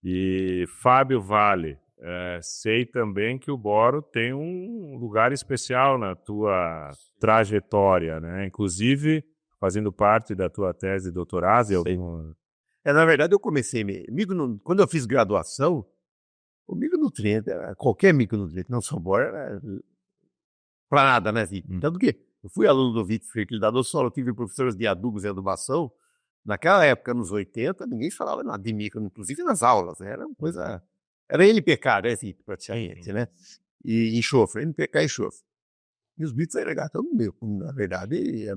E Fábio Vale, sei também que o boro tem um lugar especial na tua trajetória, né? Inclusive, fazendo parte da tua tese de doutorado. Sim. Na verdade, eu comecei... Quando eu fiz graduação, o micronutriente, qualquer micronutriente, não só boro, era para nada, né, Vitor? Tanto que eu fui aluno do Vitor Fertilidade do Solo, eu tive professores de adubos e adubação. Naquela época, nos 80, ninguém falava nada de micro, inclusive nas aulas, né? Era uma coisa... Era NPK, né, Vitor, praticamente, né? E enxofre, NPK e enxofre. E os bichos aí negaram meu. Na verdade, a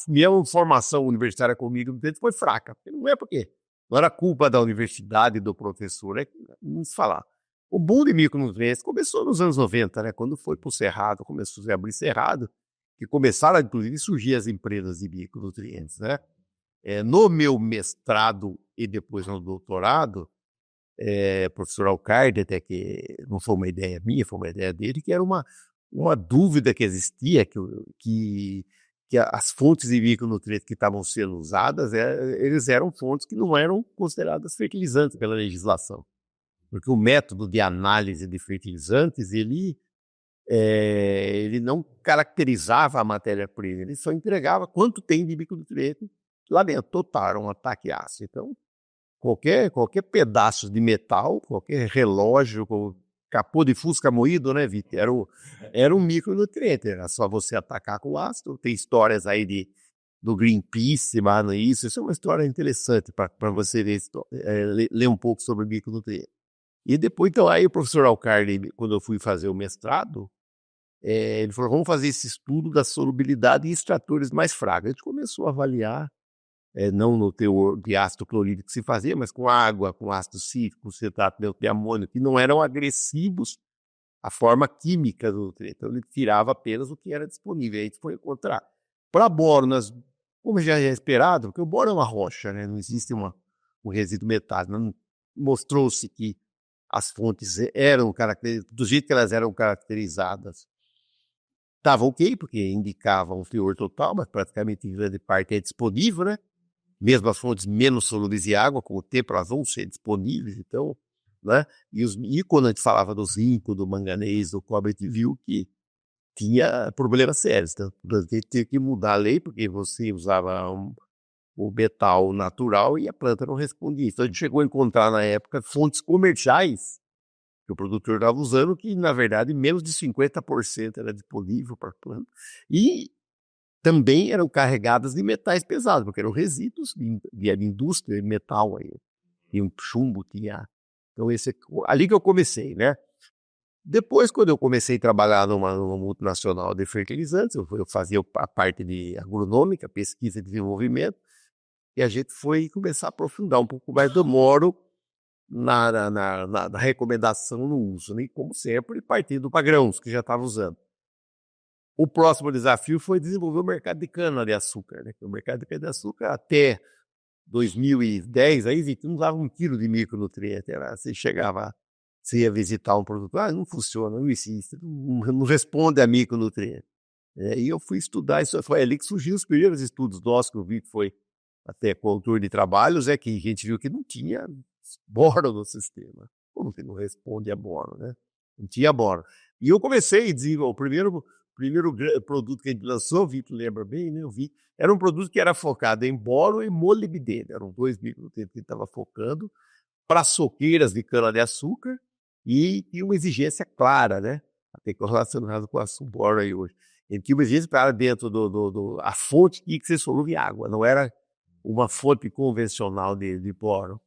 minha formação universitária comigo foi fraca. Não é porque não era culpa da universidade, do professor, é que não se falar. O boom de micronutrientes começou nos anos 90, né? Quando foi para o Cerrado, começou a abrir Cerrado, que começaram, inclusive, a surgir as empresas de micronutrientes, né? No meu mestrado e depois no doutorado, professor Alcarde, até que não foi uma ideia minha, foi uma ideia dele, que era uma dúvida que existia, que as fontes de micronutrientes que estavam sendo usadas, eles eram fontes que não eram consideradas fertilizantes pela legislação. Porque o método de análise de fertilizantes, ele não caracterizava a matéria-prima, ele só entregava quanto tem de micronutriente lá dentro, total, era um ataque ácido. Então, qualquer pedaço de metal, qualquer relógio, capô de fusca moído, né, Vitor? Era um micronutriente, era só você atacar com ácido. Tem histórias aí do Greenpeace, mano, isso é uma história interessante para você ler um pouco sobre micronutriente. E depois, então, aí o professor Alcardi, quando eu fui fazer o mestrado, ele falou, vamos fazer esse estudo da solubilidade em extratores mais fracos. A gente começou a avaliar, não no teor de ácido clorídrico que se fazia, mas com água, com ácido cítrico, com citrato neutro de amônio, que não eram agressivos à forma química do nutriente. Então, ele tirava apenas o que era disponível. Aí a gente foi encontrar. Para boro, como já é esperado, porque o boro é uma rocha, né? Não existe um resíduo metálico. Mostrou-se que as fontes eram do jeito que elas eram caracterizadas, estava ok, porque indicava um teor total, mas praticamente em grande parte é disponível, né? Mesmo as fontes menos solúveis em água, com o tempo elas vão ser disponíveis, então, né? E quando a gente falava do zinco, do manganês, do cobre, a gente viu que tinha problemas sérios. Então, a gente teve que mudar a lei, porque você usava o metal natural e a planta não respondia. Então, a gente chegou a encontrar, na época, fontes comerciais que o produtor estava usando, que, na verdade, menos de 50% era disponível para a planta. E também eram carregadas de metais pesados, porque eram resíduos de indústria, de metal aí. Tinha um chumbo, tinha... Então, ali que eu comecei, né? Depois, quando eu comecei a trabalhar numa multinacional de fertilizantes, eu fazia a parte de agronômica, pesquisa e desenvolvimento, e a gente foi começar a aprofundar um pouco mais do moro na recomendação no uso, né? E, como sempre, partindo para grãos, que já estava usando. O próximo desafio foi desenvolver o mercado de cana-de-açúcar, né? O mercado de cana-de-açúcar, até 2010, aí não usava 1 quilo de micronutriente. Você ia visitar um produtor, não funciona, não existe, não responde a micronutriente. E eu fui estudar isso, foi ali que surgiram os primeiros estudos nossos, que eu vi que foi até controle de trabalhos, que a gente viu que não tinha boro no sistema. Como que não responde a boro, né? Não tinha boro. E eu comecei a desenvolver o primeiro produto que a gente lançou, o Vitor lembra bem, né? Era um produto que era focado em boro e molibdênio. Eram 2 micronutrientes que a gente estava focando para soqueiras de cana-de-açúcar e tinha uma exigência clara, né? Até relacionado com o boro aí hoje. Ele tinha uma exigência clara dentro a fonte tinha que ser solúvel em água, não era uma fonte convencional de boro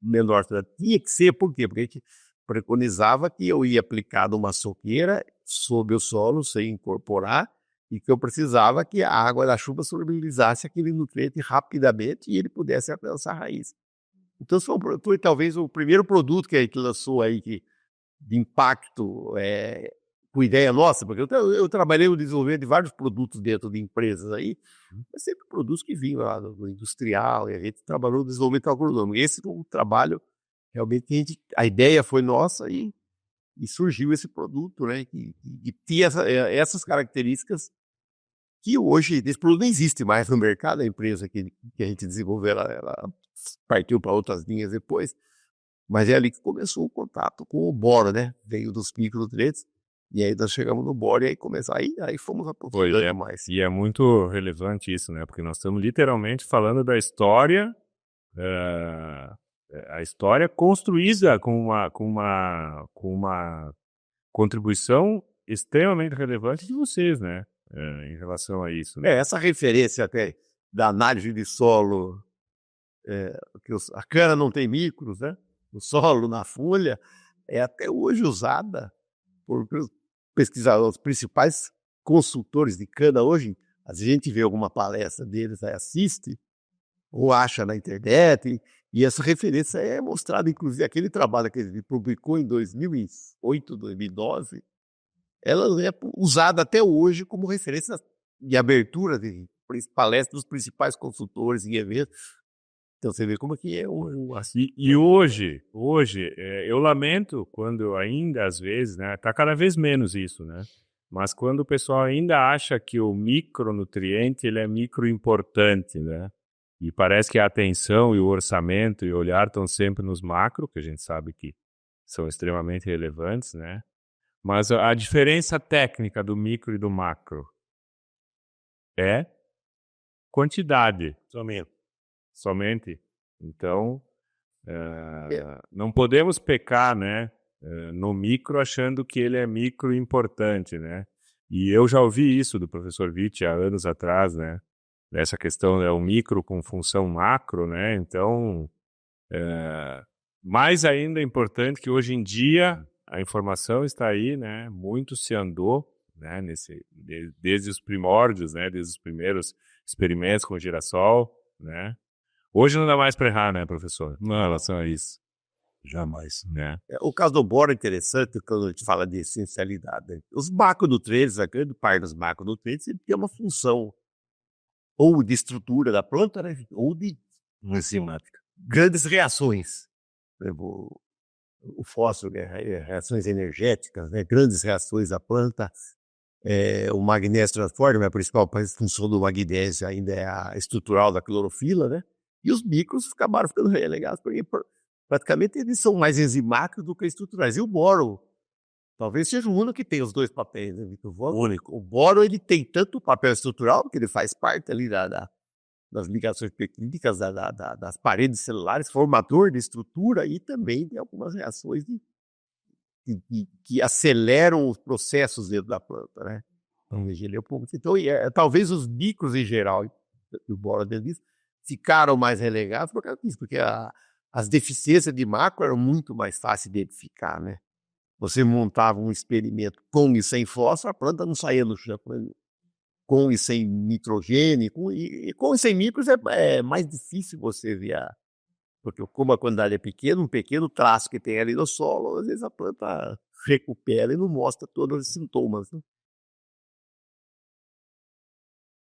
menor. Tinha que ser, por quê? Porque a gente preconizava que eu ia aplicar numa soqueira sob o solo, sem incorporar, e que eu precisava que a água da chuva solubilizasse aquele nutriente rapidamente e ele pudesse alcançar a raiz. Então, foi talvez o primeiro produto que a gente lançou aí de impacto, com ideia nossa, porque eu trabalhei no desenvolvimento de vários produtos dentro de empresas aí, mas sempre produtos que vinham lá do industrial, e a gente trabalhou no desenvolvimento agronômico. Esse foi um trabalho realmente a ideia foi nossa e surgiu esse produto, né, que tinha essas características que hoje, esse produto não existe mais no mercado, a empresa que a gente desenvolveu, ela partiu para outras linhas depois, Mas é ali que começou o contato com o boro, né? Veio dos micronutrientes, e aí nós chegamos no boro e aí começou. Aí fomos Pois aprofundando é. mais. E é muito relevante isso, né? Porque nós estamos literalmente falando da história, eh, a história construída com uma contribuição extremamente relevante de vocês, né? Em relação a isso, né? Essa referência até da análise de solo, que a cana não tem micros, né? No solo, na folha, é até hoje usada por pesquisadores, os principais consultores de cana hoje. A gente vê alguma palestra deles, aí assiste, ou acha na internet, e essa referência é mostrada, inclusive, aquele trabalho que ele publicou em 2008, 2009, ela é usada até hoje como referência de abertura de palestras dos principais consultores em eventos. Então você vê como é que é E hoje, eu lamento quando ainda às vezes, né, tá cada vez menos isso, né? Mas quando o pessoal ainda acha que o micronutriente ele é microimportante, né? E parece que a atenção e o orçamento e o olhar estão sempre nos macro, que a gente sabe que são extremamente relevantes, né? Mas a diferença técnica do micro e do macro é quantidade somente. Então, não podemos pecar, né, no micro achando que ele é micro importante, né? E eu já ouvi isso do professor Witt há anos atrás, né? Essa questão é o micro com função macro, né? Então, mais ainda é importante que hoje em dia a informação está aí, né? Muito se andou, né? Desde os primórdios, né? Desde os primeiros experimentos com girassol, né? Hoje não dá mais para errar, né, professor? Em relação a isso. Jamais, né? O caso do boro é interessante quando a gente fala de essencialidade, né? Os macronutrientes, a grande parte dos macronutrientes, ele tem uma função ou de estrutura da planta, né? Ou de Enzimática. grandes reações. Por exemplo, o fósforo, reações energéticas, né? Grandes reações da planta. O magnésio transforma, a principal função do magnésio ainda é a estrutural da clorofila, né? E os micros acabaram ficando relegados, porque praticamente eles são mais enzimáticos do que estruturais. E o boro, talvez seja o único que tem os dois papéis, né, Vitor? Único. O boro, ele tem tanto o papel estrutural, porque ele faz parte ali das ligações pequínicas, das paredes celulares, formador de estrutura, e também de algumas reações que aceleram os processos dentro da planta, né? Então, veja, ele é um pouco. Então, talvez os micros em geral, e o boro dentro disso, ficaram mais relegados por causa disso, porque as deficiências de macro eram muito mais fáceis de identificar, né? Você montava um experimento com e sem fósforo, a planta não saía no chão. Com e sem nitrogênio, com e sem micros é mais difícil você ver, porque como a quantidade é pequena, um pequeno traço que tem ali no solo, às vezes a planta recupera e não mostra todos os sintomas, né?